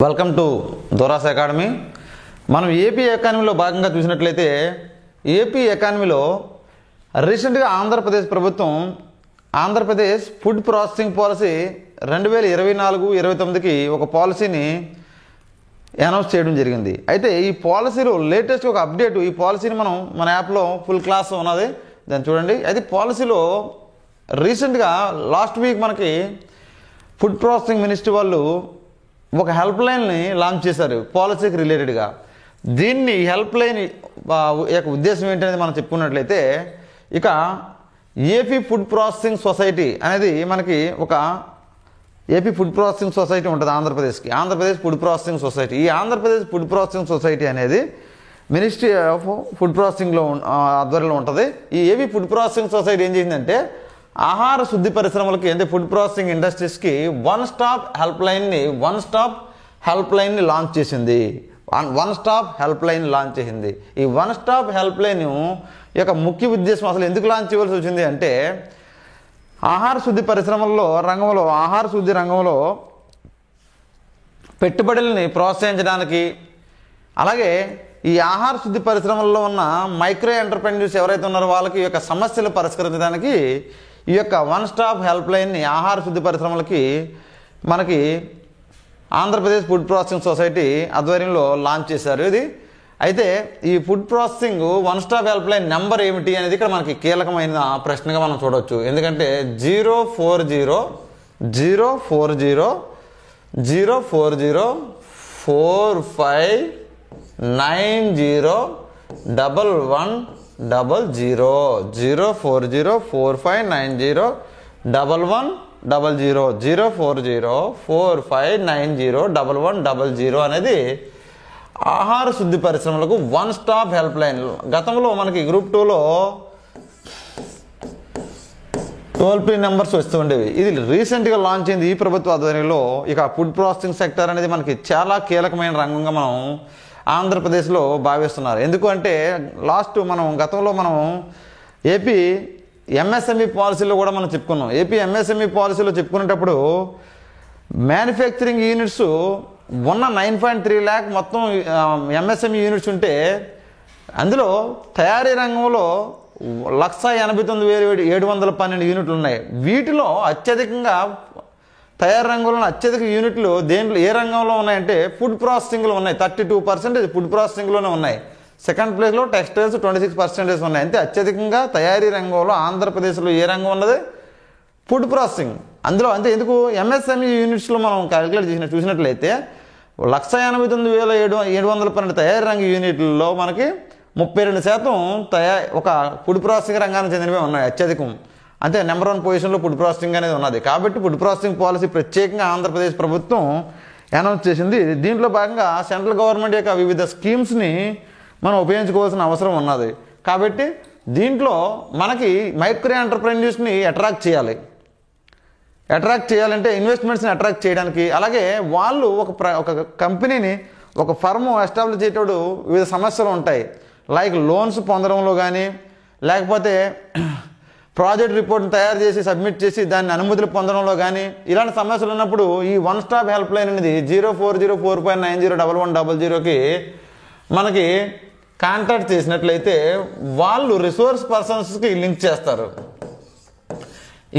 Welcome to Dora's academy. మనం AP ఎకానమీలో భాగంగా చూసినట్లయితే ఏపీ ఎకానమీలో రీసెంట్గా ఆంధ్రప్రదేశ్ ప్రభుత్వం ఆంధ్రప్రదేశ్ ఫుడ్ ప్రాసెసింగ్ పాలసీ 2024-29కి ఒక పాలసీని అనౌన్స్ చేయడం జరిగింది. అయితే ఈ పాలసీలో లేటెస్ట్ ఒక అప్డేట్, ఈ పాలసీని మనం మన యాప్లో ఫుల్ క్లాస్ ఉన్నది, దాన్ని చూడండి. అయితే పాలసీలో రీసెంట్గా లాస్ట్ వీక్ మనకి ఫుడ్ ప్రాసెసింగ్ మినిస్ట్రీ వాళ్ళు ఒక హెల్ప్ లైన్ని లాంచ్ చేశారు పాలసీకి రిలేటెడ్గా. దీన్ని హెల్ప్ లైన్ యొక్క ఉద్దేశం ఏంటనేది మనం చెప్పుకున్నట్లయితే, ఇక ఏపీ ఫుడ్ ప్రాసెసింగ్ సొసైటీ అనేది మనకి ఒక ఏపీ ఫుడ్ ప్రాసెసింగ్ సొసైటీ ఉంటుంది ఆంధ్రప్రదేశ్కి, ఆంధ్రప్రదేశ్ ఫుడ్ ప్రాసెసింగ్ సొసైటీ. ఈ ఆంధ్రప్రదేశ్ ఫుడ్ ప్రాసెసింగ్ సొసైటీ అనేది మినిస్ట్రీ ఆఫ్ ఫుడ్ ప్రాసెసింగ్లో ఆధ్వర్యంలో ఉంటుంది. ఈ ఏపీ ఫుడ్ ప్రాసెసింగ్ సొసైటీ ఏం చేసిందంటే ఆహార శుద్ధి పరిశ్రమలకి అంటే ఫుడ్ ప్రాసెసింగ్ ఇండస్ట్రీస్కి వన్ స్టాప్ హెల్ప్ లైన్ని లాంచ్ చేసింది. One stop help line launch చేసింది. ఈ వన్ స్టాప్ హెల్ప్ లైన్ యొక్క ముఖ్య ఉద్దేశం అసలు ఎందుకు లాంచ్ చేయవలసి వచ్చింది అంటే, ఆహార శుద్ధి రంగంలో పెట్టుబడుల్ని ప్రోత్సహించడానికి, అలాగే ఈ ఆహార శుద్ధి పరిశ్రమల్లో ఉన్న మైక్రో ఎంటర్ప్రెన్యూర్స్ ఎవరైతే ఉన్నారో వాళ్ళకి ఈ యొక్క సమస్యలు పరిష్కరించడానికి ఈ యొక్క వన్ స్టాప్ హెల్ప్ లైన్ని ఆహార శుద్ధి పరిశ్రమలకి మనకి ఆంధ్రప్రదేశ్ ఫుడ్ ప్రాసెసింగ్ సొసైటీ ఆధ్వర్యంలో లాంచ్ చేశారు ఇది. అయితే ఈ food processing one stop help line number ఏమిటి అనేది ఇక్కడ మనకి కీలకమైన ప్రశ్నగా మనం చూడవచ్చు. ఎందుకంటే 04045901100 అనేది ఆహార శుద్ధి పరిశ్రమలకు వన్ స్టాప్ హెల్ప్ లైన్. గతంలో మనకి గ్రూప్ 2లో టోల్ ఫ్రీ నెంబర్స్ వస్తూ ఉండేవి. ఇది రీసెంట్గా లాంచ్ అయింది ఈ ప్రభుత్వ ఆధ్వర్యంలో. ఇక ఫుడ్ ప్రాసెసింగ్ సెక్టర్ అనేది మనకి చాలా కీలకమైన రంగంగా మనం ఆంధ్రప్రదేశ్లో భావిస్తున్నారు. ఎందుకు అంటే గతంలో మనం ఏపీ ఎంఎస్ఎంఈ పాలసీలో కూడా మనం చెప్పుకున్నాం. ఏపీ ఎంఎస్ఎంఈ పాలసీలో చెప్పుకునేటప్పుడు మ్యానుఫ్యాక్చరింగ్ యూనిట్స్ ఉన్న 9.3 lakh మొత్తం ఎంఎస్ఎంఈ యూనిట్స్ ఉంటే, అందులో తయారీ రంగంలో 189,712 యూనిట్లు ఉన్నాయి. వీటిలో అత్యధికంగా తయారీ రంగంలో అత్యధిక యూనిట్లు ఏ రంగంలో ఉన్నాయంటే ఫుడ్ ప్రాసెసింగ్లో ఉన్నాయి. 32% ఫుడ్ ప్రాసెసింగ్లోనే ఉన్నాయి. సెకండ్ ప్లేస్లో టెక్స్టైల్స్ 26% ఉన్నాయి. అంటే అత్యధికంగా తయారీ రంగంలో ఆంధ్రప్రదేశ్లో ఏ రంగం ఉన్నది? Food processing. అందులో అంటే ఎందుకు ఎంఎస్ఎంఈ యూనిట్స్లో మనం క్యాలిక్యులేట్ చూసినట్లయితే 189,712 తయారీ రంగ యూనిట్లలో మనకి 32% ఒక ఫుడ్ ప్రాసెసింగ్ రంగానికి చెందినవే ఉన్నాయి అత్యధికం. అంటే నెంబర్ 1 పొజిషన్లో ఫుడ్ ప్రాసెసింగ్ అనేది ఉన్నది. కాబట్టి ఫుడ్ ప్రాసెసింగ్ పాలసీ ప్రత్యేకంగా ఆంధ్రప్రదేశ్ ప్రభుత్వం అనౌన్స్ చేసింది. దీంట్లో భాగంగా సెంట్రల్ గవర్నమెంట్ యొక్క వివిధ స్కీమ్స్ని మనం ఉపయోగించుకోవాల్సిన అవసరం ఉన్నది. కాబట్టి దీంట్లో మనకి మైక్రో ఎంటర్ప్రెన్యూర్స్ని అట్రాక్ట్ చేయాలంటే ఇన్వెస్ట్మెంట్స్ని అట్రాక్ట్ చేయడానికి, అలాగే వాళ్ళు ఒక కంపెనీని ఒక ఫర్మ్ ఎస్టాబ్లిష్ చేసేటప్పుడు వివిధ సమస్యలు ఉంటాయి. లైక్ లోన్స్ పొందడంలో కానీ, లేకపోతే ప్రాజెక్ట్ రిపోర్ట్ని తయారు చేసి సబ్మిట్ చేసి దాన్ని అనుమతులు పొందడంలో కానీ, ఇలాంటి సమస్యలు ఉన్నప్పుడు ఈ వన్ స్టాప్ హెల్ప్ లైన్ అనేది 04045901100కి మనకి కాంటాక్ట్ చేసినట్లయితే వాళ్ళు రిసోర్స్ పర్సన్స్కి లింక్ చేస్తారు.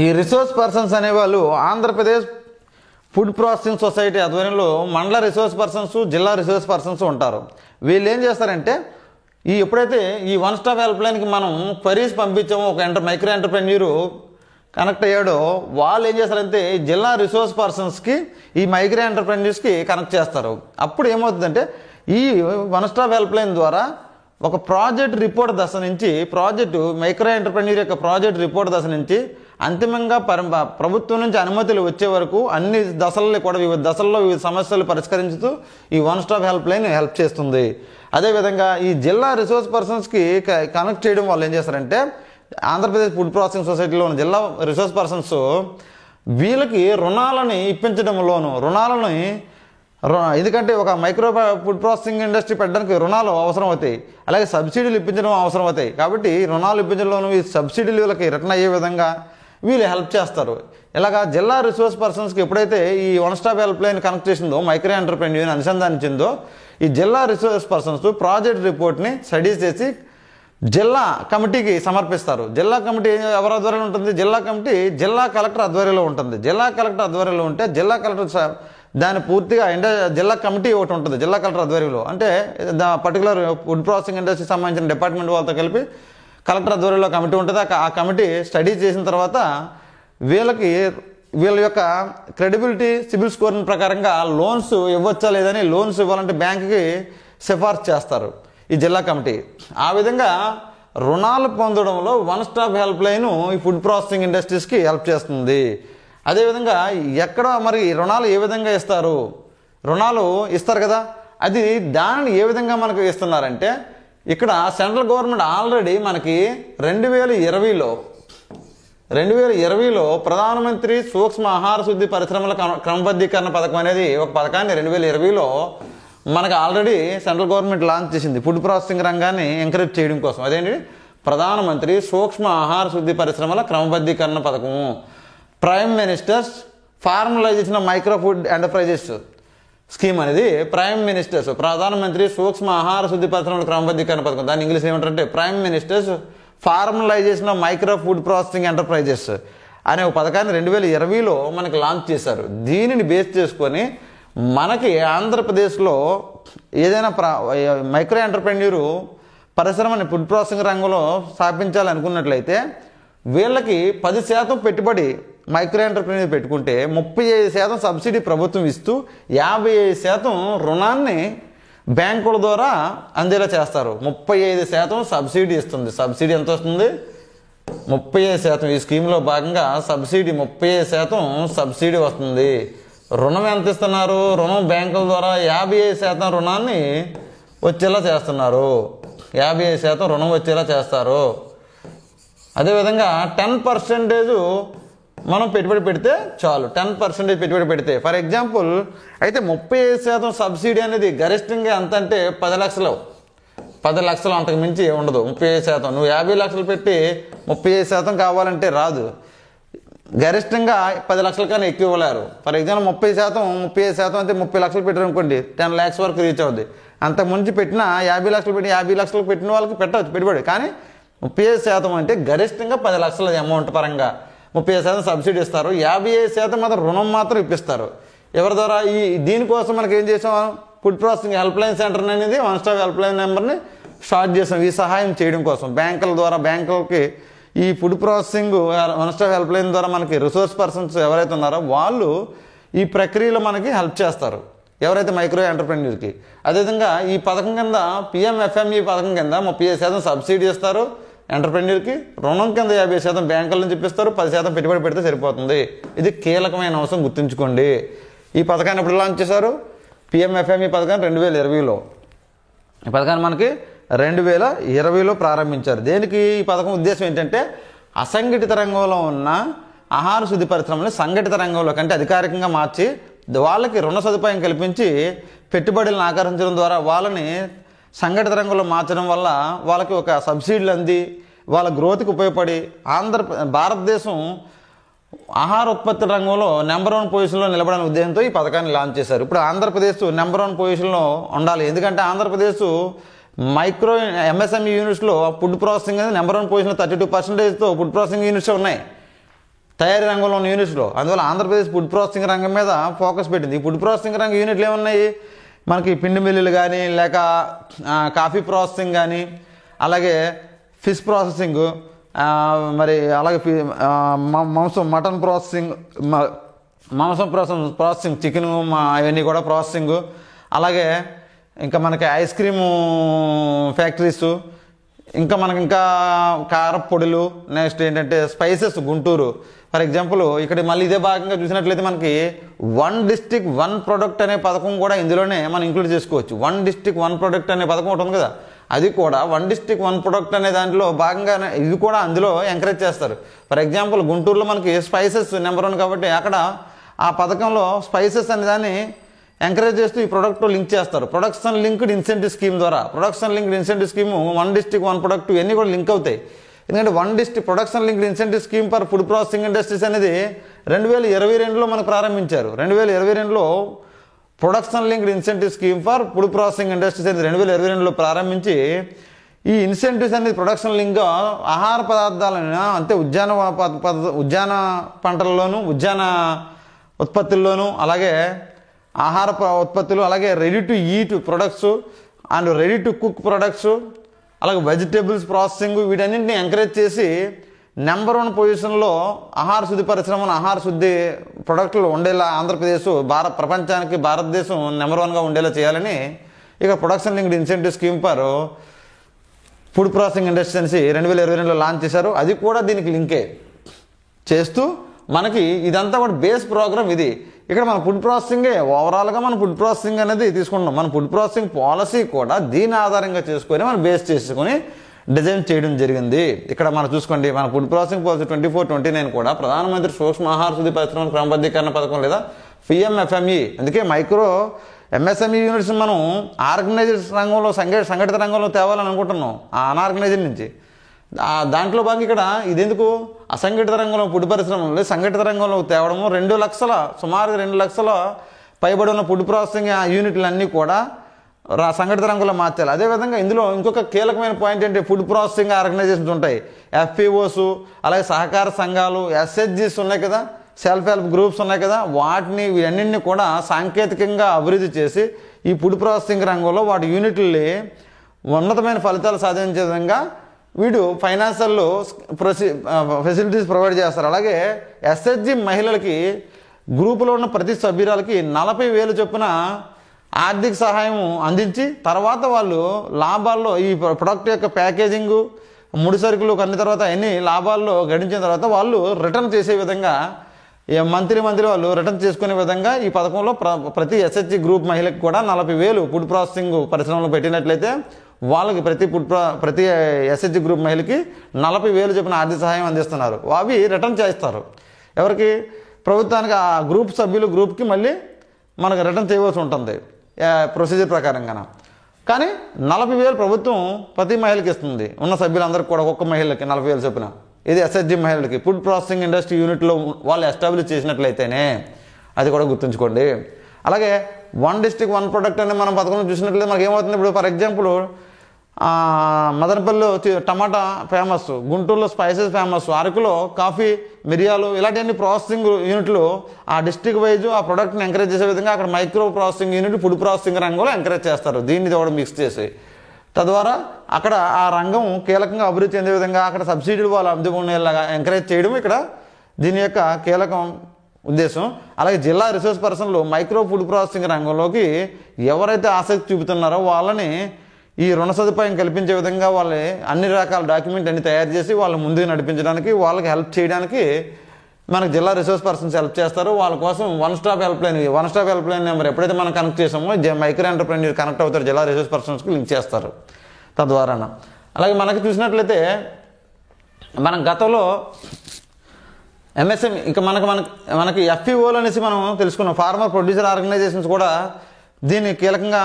ఈ రిసోర్స్ పర్సన్స్ అనేవాళ్ళు ఆంధ్రప్రదేశ్ ఫుడ్ ప్రాసెసింగ్ సొసైటీ ఆధ్వర్యంలో మండల రిసోర్స్ పర్సన్స్, జిల్లా రిసోర్స్ పర్సన్స్ ఉంటారు. వీళ్ళు ఏం చేస్తారంటే ఎప్పుడైతే ఈ వన్ స్టాప్ హెల్ప్ లైన్కి మనం క్వరీస్ పంపించామో, ఒక మైక్రో ఎంటర్ప్రెన్యూర్ కనెక్ట్ అయ్యాడో వాళ్ళు ఏం చేస్తారంటే జిల్లా రిసోర్స్ పర్సన్స్కి ఈ మైక్రో ఎంటర్ప్రెన్యూర్స్కి కనెక్ట్ చేస్తారు. అప్పుడు ఏమవుతుందంటే ఈ వన్ స్టాప్ హెల్ప్ లైన్ ద్వారా ఒక ప్రాజెక్ట్ రిపోర్ట్ దశ నుంచి మైక్రో ఎంటర్ప్రెన్యూర్ యొక్క ప్రాజెక్ట్ రిపోర్ట్ దశ నుంచి అంతిమంగా ప్రభుత్వం నుంచి అనుమతులు వచ్చే వరకు అన్ని దశల్లో కూడా వివిధ సమస్యలు పరిష్కరించుతూ ఈ one stop help line help చేస్తుంది. అదేవిధంగా ఈ జిల్లా రిసోర్స్ పర్సన్స్కి కనెక్ట్ చేయడం వల్ల ఏం చేస్తారంటే ఆంధ్రప్రదేశ్ ఫుడ్ ప్రాసెసింగ్ సొసైటీలో ఉన్న జిల్లా రిసోర్స్ పర్సన్స్ వీళ్ళకి రుణాలని ఇప్పించడంలోను ఎందుకంటే ఒక మైక్రో ఫుడ్ ప్రాసెసింగ్ ఇండస్ట్రీ పెట్టడానికి రుణాలు అవసరం అవుతాయి, అలాగే సబ్సిడీలు ఇప్పించడం అవసరం అవుతాయి. కాబట్టి రుణాలు ఇప్పించడంలోనూ ఈ సబ్సిడీలు వీళ్ళకి రిటర్న్ అయ్యే విధంగా వీళ్ళు హెల్ప్ చేస్తారు. ఇలాగా జిల్లా రిసోర్స్ పర్సన్స్కి ఎప్పుడైతే ఈ one stop help line connect చేసిందో, మైక్రో ఎంటర్ప్రెన్యూర్ని అనుసంధానించిందో, ఈ జిల్లా రిసోర్స్ పర్సన్స్ ప్రాజెక్ట్ రిపోర్ట్ని స్టడీ చేసి జిల్లా కమిటీకి సమర్పిస్తారు. జిల్లా కమిటీ ఎవరి ఆధ్వర్యంలో ఉంటుంది? జిల్లా కమిటీ జిల్లా కలెక్టర్ ఆధ్వర్యంలో ఉంటుంది. జిల్లా కలెక్టర్ ఆధ్వర్యంలో ఉంటే జిల్లా కలెక్టర్ దాని పూర్తిగా జిల్లా కమిటీ ఒకటి ఉంటుంది జిల్లా కలెక్టర్ ఆధ్వర్యంలో. అంటే పర్టికులర్ ఫుడ్ ప్రాసెసింగ్ ఇండస్ట్రీకి సంబంధించిన డిపార్ట్మెంట్ వాళ్ళతో కలిపి కలెక్టర్ ఆధ్వర్యంలో కమిటీ ఉంటుంది. ఆ కమిటీ స్టడీ చేసిన తర్వాత వీళ్ళ యొక్క క్రెడిబిలిటీ సిబిల్ స్కోర్ ప్రకారంగా లోన్స్ ఇవ్వచ్చా లేదని, లోన్స్ ఇవ్వాలంటే బ్యాంకుకి సిఫార్సు చేస్తారు ఈ జిల్లా కమిటీ. ఆ విధంగా రుణాలు పొందడంలో వన్ స్టాప్ హెల్ప్ లైన్ ఈ ఫుడ్ ప్రాసెసింగ్ ఇండస్ట్రీస్కి హెల్ప్ చేస్తుంది. అదేవిధంగా ఎక్కడ మరి రుణాలు ఏ విధంగా ఇస్తారు? రుణాలు ఇస్తారు కదా, అది దానిని ఏ విధంగా మనకు ఇస్తున్నారంటే, ఇక్కడ సెంట్రల్ గవర్నమెంట్ ఆల్రెడీ మనకి 2020లో ప్రధానమంత్రి సూక్ష్మ ఆహార శుద్ధి పరిశ్రమల క్రమబద్ధీకరణ పథకం అనేది ఒక పథకాన్ని 2020లో మనకు ఆల్రెడీ సెంట్రల్ గవర్నమెంట్ లాంచ్ చేసింది ఫుడ్ ప్రాసెసింగ్ రంగాన్ని ఎంకరేజ్ చేయడం కోసం. అదేంటి? ప్రధానమంత్రి సూక్ష్మ ఆహార శుద్ధి పరిశ్రమల క్రమబద్ధీకరణ పథకము, prime minister's formalisation of micro food enterprises scheme అనేది ప్రైమ్ మినిస్టర్స్ ప్రధానమంత్రి సూక్ష్మ ఆహార శుద్ధి పరిశ్రమల క్రమబద్ధీకరణ పథకం. దాని ఇంగ్లీష్ ఏమంటారంటే prime minister's formalisation of micro food processing enterprises అనే ఒక పథకాన్ని 2020లో మనకి లాంచ్ చేశారు. దీనిని బేస్ చేసుకొని మనకి ఆంధ్రప్రదేశ్లో ఏదైనా మైక్రో ఎంటర్ప్రెన్యూర్ పరిశ్రమని ఫుడ్ ప్రాసెసింగ్ రంగంలో స్థాపించాలనుకున్నట్లయితే వీళ్ళకి 10% పెట్టుబడి మైక్రో ఎంటర్ప్రెన్యూర్ పెట్టుకుంటే 35% సబ్సిడీ ప్రభుత్వం ఇస్తూ 55% రుణాన్ని బ్యాంకుల ద్వారా అందేలా చేస్తారు. 35% సబ్సిడీ ఇస్తుంది. సబ్సిడీ ఎంత వస్తుంది? 35%. ఈ స్కీమ్లో భాగంగా సబ్సిడీ 35% సబ్సిడీ వస్తుంది. రుణం ఎంత ఇస్తున్నారు? రుణం బ్యాంకుల ద్వారా 55% రుణాన్ని వచ్చేలా చేస్తున్నారు. 55% రుణం వచ్చేలా చేస్తారు. అదేవిధంగా 10% మనం పెట్టుబడి పెడితే చాలు. 10% పెట్టుబడి పెడితే ఫర్ ఎగ్జాంపుల్ అయితే 35% సబ్సిడీ అనేది గరిష్టంగా ఎంత అంటే 10 లక్షలు. 10 లక్షలు అంతకు మించి ఉండదు. 35%. నువ్వు 50 లక్షలు పెట్టి 35% కావాలంటే రాదు. గరిష్టంగా 10 లక్షల కన్నా ఎక్కువ ఇవ్వలేరు. ఫర్ ఎగ్జాంపుల్ 35% అంటే 30 లక్షలు పెట్టారు అనుకోండి, 10 lakhs వరకు రీచ్ అవుద్ది. అంతకు ముందు పెట్టిన 50 లక్షలు పెట్టి 50 లక్షలు పెట్టిన వాళ్ళకి పెట్టవచ్చు పెట్టుబడి. కానీ 35% అంటే గరిష్టంగా 10 లక్షల అమౌంట్ పరంగా 30% సబ్సిడీ ఇస్తారు. 55% మాత్రం రుణం మాత్రం ఇప్పిస్తారు. ఎవరి ద్వారా? దీనికోసం మనకి ఏం చేసాం? Food processing help line centre అనేది వన్ స్టాప్ హెల్ప్ లైన్ నెంబర్ని స్టార్ట్ చేసాం. ఈ సహాయం చేయడం కోసం బ్యాంకుల ద్వారా బ్యాంకులకి ఈ food processing one stop help line ద్వారా మనకి రిసోర్స్ పర్సన్స్ ఎవరైతే ఉన్నారో వాళ్ళు ఈ ప్రక్రియలో మనకి హెల్ప్ చేస్తారు. ఎవరైతే మైక్రో ఎంటర్ప్రెన్యూర్కి. అదేవిధంగా ఈ పథకం కింద పిఎంఎఫ్ఎంఈ పథకం కింద 35% సబ్సిడీ ఇస్తారు ఎంటర్ప్రెన్యూర్కి. రుణం కింద 50% బ్యాంకుల నుంచి ఇప్పిస్తారు. 10% పెట్టుబడి పెడితే సరిపోతుంది. ఇది కీలకమైన అంశం, గుర్తుంచుకోండి. ఈ పథకాన్ని ఎప్పుడు లాంచ్ చేశారు? పిఎంఎఫ్ఎంఈ పథకాన్ని 2020లో. ఈ పథకాన్ని మనకి 2020లో ప్రారంభించారు. దేనికి? ఈ పథకం ఉద్దేశం ఏంటంటే అసంఘటిత రంగంలో ఉన్న ఆహార శుద్ధి పరిశ్రమని సంఘటిత రంగంలో కంటే అధికారికంగా మార్చి వాళ్ళకి రుణ సదుపాయం కల్పించి పెట్టుబడులను ఆకర్షించడం ద్వారా వాళ్ళని సంఘటిత రంగంలో మార్చడం వల్ల వాళ్ళకి ఒక సబ్సిడీలు అంది వాళ్ళ గ్రోత్కి ఉపయోగపడి భారతదేశం ఆహార ఉత్పత్తి రంగంలో నెంబర్ 1 పొజిషన్లో నిలబడాలని ఉద్దేశంతో ఈ పథకాన్ని లాంచ్ చేశారు. ఇప్పుడు ఆంధ్రప్రదేశ్ నెంబర్ 1 పొజిషన్లో ఉండాలి. ఎందుకంటే ఆంధ్రప్రదేశ్ మైక్రో ఎంఎస్ఎంఈ యూనిట్స్లో ఫుడ్ ప్రాసెసింగ్ అనేది నెంబర్ 1 పొజిషన్లో 32%తో ఫుడ్ ప్రాసెసింగ్ యూనిట్స్ ఉన్నాయి తయారీ రంగంలో ఉన్న యూనిట్స్లో. అందువల్ల ఆంధ్రప్రదేశ్ ఫుడ్ ప్రాసెసింగ్ రంగం మీద ఫోకస్ పెట్టింది. ఈ ఫుడ్ ప్రాసెసింగ్ రంగ యూనిట్లు ఏమున్నాయి మనకి? పిండి మిల్లులు కానీ, లేక కాఫీ ప్రాసెసింగ్ కానీ, అలాగే ఫిష్ ప్రాసెసింగ్, మరి అలాగే మటన్ ప్రాసెసింగ్, మాంసం ప్రాసెసింగ్, చికెన్ అవన్నీ కూడా ప్రాసెసింగ్, అలాగే ఇంకా మనకి ఐస్ క్రీము ఫ్యాక్టరీస్, ఇంకా మనకి ఇంకా కారపొడులు, నెక్స్ట్ ఏంటంటే స్పైసెస్ గుంటూరు. ఫర్ ఎగ్జాంపుల్ ఇక్కడ మళ్ళీ ఇదే భాగంగా చూసినట్లయితే మనకి 1 district 1 product అనే పథకం కూడా ఇందులోనే మనం ఇంక్లూడ్ చేసుకోవచ్చు. 1 district 1 product అనే పథకం ఒకటి ఉంది కదా, అది కూడా 1 district 1 product అనే దాంట్లో భాగంగా ఇది కూడా అందులో ఎంకరేజ్ చేస్తారు. ఫర్ ఎగ్జాంపుల్ గుంటూరులో మనకి స్పైసెస్ నెంబర్ 1 కాబట్టి అక్కడ ఆ పథకంలో స్పైసెస్ అనే దాన్ని ఎంకరేజ్ చేస్తూ ఈ ప్రోడక్ట్ లింక్ చేస్తారు. ప్రొడక్షన్ లింక్డ్ ఇన్సెంటివ్ స్కీమ్ ద్వారా. Production linked incentive scheme 1 district 1 product ఇవన్నీ కూడా లింక్ అవుతాయి. ఎందుకంటే one district production linked incentive scheme for food processing industries అనేది 2022లో మనకు ప్రారంభించారు. 2022లో production linked incentive scheme for food processing industries అనేది 2022లో ప్రారంభించి ఈ ఇన్సెంటివ్స్ అనేది ప్రొడక్షన్ లింక్గా ఆహార పదార్థాలను అంటే ఉద్యాన పంటల్లోనూ ఉద్యాన ఉత్పత్తుల్లోనూ అలాగే ఆహార ఉత్పత్తులు అలాగే ready to eat products and ready to cook products అలాగే వెజిటేబుల్స్ ప్రాసెసింగ్ వీటన్నింటినీ ఎంకరేజ్ చేసి నెంబర్ 1 పొజిషన్లో ఆహార శుద్ధి పరిశ్రమను ఆహార శుద్ధి ప్రొడక్టులు ఉండేలా ఆంధ్రప్రదేశ్ ప్రపంచానికి భారతదేశం నెంబర్ 1గా ఉండేలా చేయాలని ఇక production linked incentive scheme for food processing industries 2022లో లాంచ్ చేశారు. అది కూడా దీనికి లింకే చేస్తూ మనకి ఇదంతా కూడా బేస్ ప్రోగ్రామ్ ఇది. ఇక్కడ మన ఫుడ్ ప్రాసెసింగే ఓవరాల్గా మన ఫుడ్ ప్రాసెసింగ్ అనేది తీసుకుంటాం. మన ఫుడ్ ప్రాసెసింగ్ పాలసీ కూడా దీని ఆధారంగా చేసుకొని మనం బేస్ చేసుకొని డిజైన్ చేయడం జరిగింది. ఇక్కడ మనం చూసుకోండి, మన ఫుడ్ ప్రాసెసింగ్ పాలసీ 24-29 కూడా ప్రధానమంత్రి సూక్ష్మ ఆహార శుద్ధి పరిశ్రమల క్రమబద్ధీకరణ పథకం లేదా PMFME, అందుకే మైక్రో MSME యూనిట్స్ మనం ఆర్గనైజ్డ్ రంగంలో సంఘటిత రంగంలో తేవాలని అనుకుంటున్నాం, ఆ అనార్గనైజ్డ్ నుంచి. దాంట్లో భాగంగా ఇక్కడ ఇదెందుకు అసంఘటిత రంగంలో ఫుడ్ పరిశ్రమలు సంఘటిత రంగంలో తేవడము 2 లక్షల సుమారుగా 2 లక్షల పైబడి ఉన్న ఫుడ్ ప్రాసెసింగ్ యూనిట్లన్నీ కూడా సంఘటిత రంగంలో మార్చాలి. అదేవిధంగా ఇందులో ఇంకొక కీలకమైన పాయింట్ ఏంటి, ఫుడ్ ప్రాసెసింగ్ ఆర్గనైజేషన్స్ ఉంటాయి, FPOs అలాగే సహకార సంఘాలు, SHGs ఉన్నాయి కదా, సెల్ఫ్ హెల్ప్ గ్రూప్స్ ఉన్నాయి కదా, వీటన్నింటినీ కూడా సాంకేతికంగా అభివృద్ధి చేసి ఈ ఫుడ్ ప్రాసెసింగ్ రంగంలో వాటి యూనిట్లని ఉన్నతమైన ఫలితాలు సాధించే విధంగా వీడు ఫైనాన్షియల్ ఫెసిలిటీస్ ప్రొవైడ్ చేస్తారు. అలాగే SHG మహిళలకి గ్రూపులో ఉన్న ప్రతి సభ్యురాలకి 40,000 చొప్పున ఆర్థిక సహాయం అందించి తర్వాత వాళ్ళు లాభాల్లో ఈ ప్రొడక్ట్ యొక్క ప్యాకేజింగు ముడి సరుకులు కొన్ని తర్వాత అన్ని లాభాల్లో గడించిన తర్వాత వాళ్ళు రిటర్న్ చేసే విధంగా మంత్లీ వాళ్ళు రిటర్న్ చేసుకునే విధంగా ఈ పథకంలో ప్రతి SHG గ్రూప్ మహిళకి కూడా 40,000 ఫుడ్ ప్రాసెసింగ్ పరిశ్రమలో పెట్టినట్లయితే వాళ్ళకి ప్రతి SHG గ్రూప్ మహిళకి 40,000 చొప్పున ఆర్థిక సహాయం అందిస్తున్నారు. అవి రిటర్న్ చేస్తారు ఎవరికి, ప్రభుత్వానికి. ఆ గ్రూప్ సభ్యులు గ్రూప్కి మళ్ళీ మనకు రిటర్న్ చేయవలసి ఉంటుంది ప్రొసీజర్ ప్రకారంగా. కానీ 40,000 ప్రభుత్వం ప్రతి మహిళకి ఇస్తుంది, ఉన్న సభ్యులందరికీ కూడా ఒక్కొక్క మహిళకి 40,000 చొప్పున. ఇది SHG మహిళలకి ఫుడ్ ప్రాసెసింగ్ ఇండస్ట్రీ యూనిట్లో వాళ్ళు ఎస్టాబ్లిష్ చేసినట్లయితేనే, అది కూడా గుర్తుంచుకోండి. అలాగే 1 డిస్ట్రిక్ట్ 1 ప్రొడక్ట్ అనే మనం పథకం చూసినట్లయితే మనకి ఏమవుతుంది, ఇప్పుడు ఫర్ ఎగ్జాంపుల్ మదనపల్లిలో టమాటా ఫేమస్, గుంటూరులో స్పైసెస్ ఫేమస్, అరకులో కాఫీ మిరియాలు ఇలాంటి ప్రాసెసింగ్ యూనిట్లు ఆ డిస్ట్రిక్ట్ వైజ్ ఆ ప్రొడక్ట్ని ఎంకరేజ్ చేసే విధంగా అక్కడ micro processing unit food processing రంగంలో ఎంకరేజ్ చేస్తారు. దీన్ని కూడా మిక్స్ చేసి తద్వారా అక్కడ ఆ రంగం కీలకంగా అభివృద్ధి చెందే విధంగా అక్కడ సబ్సిడీలు వాళ్ళు అందుకునేలాగా ఎంకరేజ్ చేయడం ఇక్కడ దీని యొక్క కీలకం ఉద్దేశం. అలాగే జిల్లా రిసోర్స్ పర్సన్లు మైక్రో ఫుడ్ ప్రాసెసింగ్ రంగంలోకి ఎవరైతే ఆసక్తి చూపుతున్నారో వాళ్ళని ఈ రుణ సదుపాయం కల్పించే విధంగా వాళ్ళ అన్ని రకాల డాక్యుమెంట్ అన్ని తయారు చేసి వాళ్ళ ముందుకు నడిపించడానికి వాళ్ళకి హెల్ప్ చేయడానికి మనకు జిల్లా రిసోర్స్ పర్సన్స్ హెల్ప్ చేస్తారు. వాళ్ళ కోసం one stop help line number ఎప్పుడైతే మనం కనెక్ట్ చేసామో మైక్రో ఎంటర్ప్రెన్యూర్ కనెక్ట్ అవుతారు, జిల్లా రిసోర్స్ పర్సన్స్కి లింక్ చేస్తారు తద్వారా. అలాగే మనకి చూసినట్లయితే మనం గతంలో MSME ఇక మనకి FPOలు అనేసి మనం తెలుసుకున్నాం, ఫార్మర్ ప్రొడ్యూసర్ ఆర్గనైజేషన్స్ కూడా దీన్ని కీలకంగా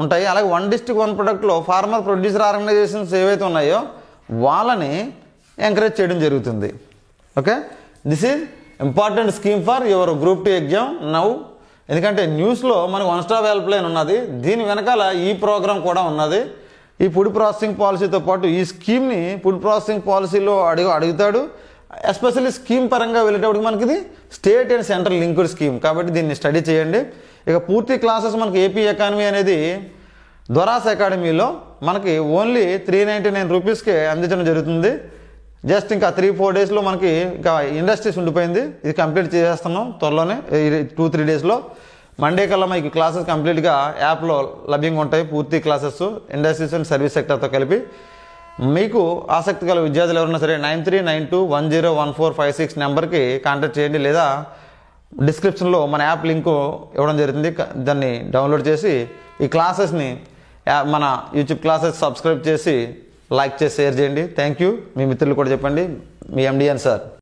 ఉంటాయి. అలాగే 1 డిస్ట్రిక్ట్ 1 ప్రొడక్ట్లో ఫార్మర్ ప్రొడ్యూసర్ ఆర్గనైజేషన్స్ ఏవైతే ఉన్నాయో వాళ్ళని ఎంకరేజ్ చేయడం జరుగుతుంది. Okay, this is important scheme for your group 2 exam now. ఎందుకంటే న్యూస్లో మనకు వన్ స్టాప్ హెల్ప్ లైన్ ఉన్నది, దీని వెనకాల ఈ ప్రోగ్రామ్ కూడా ఉన్నది. ఈ ఫుడ్ ప్రాసెసింగ్ పాలసీతో పాటు ఈ స్కీమ్ని ఫుడ్ ప్రాసెసింగ్ పాలసీలో అడుగుతాడు. ఎస్పెషల్లీ స్కీమ్ పరంగా వెళ్ళేటప్పటికి మనకి ఇది state and central linked scheme కాబట్టి దీన్ని స్టడీ చేయండి. ఇక పూర్తి క్లాసెస్ మనకి ఏపీ ఎకానమీ అనేది ధ్వరాస్ అకాడమీలో మనకి ఓన్లీ 399 రూపీస్కే అందించడం జరుగుతుంది. జస్ట్ ఇంకా 3-4 డేస్లో మనకి ఇంకా ఇండస్ట్రీస్ ఉండిపోయింది, ఇది కంప్లీట్ చేసేస్తున్నాం త్వరలోనే 2-3 డేస్లో. మండే కల్లా మీకు క్లాసెస్ కంప్లీట్గా యాప్లో లభ్యంగా ఉంటాయి, పూర్తి క్లాసెస్ ఇండస్ట్రీస్ అండ్ సర్వీస్ సెక్టర్తో కలిపి. మీకు ఆసక్తి గల విద్యార్థులు ఎవరైనా సరే 9392101456 నెంబర్కి కాంటాక్ట్ చేయండి, లేదా డిస్క్రిప్షన్లో మన యాప్ లింకు ఇవ్వడం జరుగుతుంది, దాన్ని డౌన్లోడ్ చేసి ఈ క్లాసెస్ని మన యూట్యూబ్ క్లాసెస్ సబ్స్క్రైబ్ చేసి లైక్ చేసి షేర్ చేయండి. Thank you. మీ మిత్రులు కూడా చెప్పండి. మీ MDN సార్.